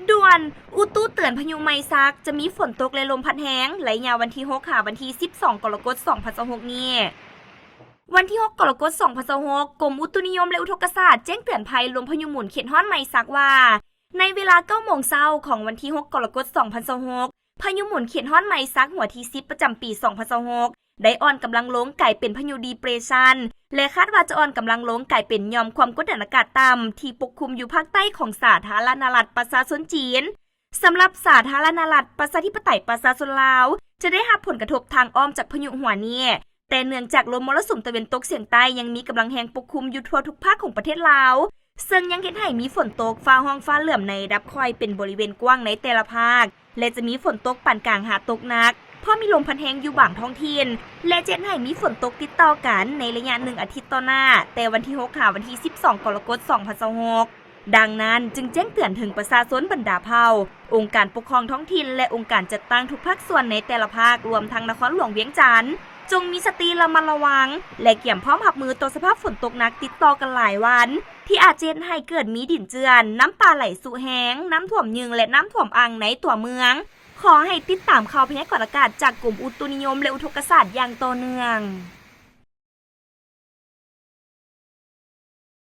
ด่วนอุตุเตือนพายุไมซักจะมีฝนตกและลมพัดแรงไหลยาววันที่6ค่ะวันที่12กรกฎาคม2026นี้วันที่6กรกฎาคม2026กรมอุตุนิยมและอุทกศาสตร์แจ้งเตือนภัยลมพายุหมุนเขตฮ้อนไมซักว่าในเวลา9 โมงเช้าของวันที่6กรกฎาคม2026พายุหมุนเขตฮ้อนไมซักหัวที่10ประจำปี2026ได้อ่อนกำลังลงกลายเป็นพายุดีเปรสชันและคาดว่าจะอ่อนกำลังลงกลายเป็นหย่อมความกดดันอากาศต่ำที่ปกคลุมอยู่ภาคใต้ของสาธารณรัฐประชาชนจีนสำหรับสาธารณรัฐประชาธิปไตยประชาชนลาวจะได้รับผลกระทบทางอ้อมจากพายุหัวนี้แต่เนื่องจากลมมรสุมตะวันตกเฉียงใต้ยังมีกำลังแรงปกคลุมอยู่ทั่วทุกภาคของประเทศลาวซึ่งยังเห็นให้มีฝนตกฟ้าห้องฟ้าเหลื่อมในระดับค่อยเป็นบริเวณกว้างในแต่ละภาคและจะมีฝนตกปานกลางหาตกหนักเพราะมีลมพัดแรงอยู่บางท้องถิ่นและจะให้มีฝนตกติดต่อกันในระยะ1 อาทิตย์ต่อหน้าแต่วันที่6ค่ะวันที่12กรกฎาคม2026ดังนั้นจึงแจ้งเตือนถึงประชาชนบรรดาเผ่าองค์การปกครองท้องถิ่นและองค์การจัดตั้งทุกภาคส่วนในแต่ละภาครวมทั้งนครหลวงเวียงจันทร์จงมีสติระมัดระวังและเตรียมพร้อมรับมือต่อสภาพฝนตกหนักติดต่อกันหลายวันที่อาจจะให้เกิดมีดินเจือนน้ำป่าไหลสู่แห้งน้ำท่วมยึงและน้ำท่วมอ่างในตัวเมืองขอให้ติดตามข่าวพยากรณ์อากาศจากกรมอุตุนิยมและอุทกศาสตร์อย่างต่อเนื่อง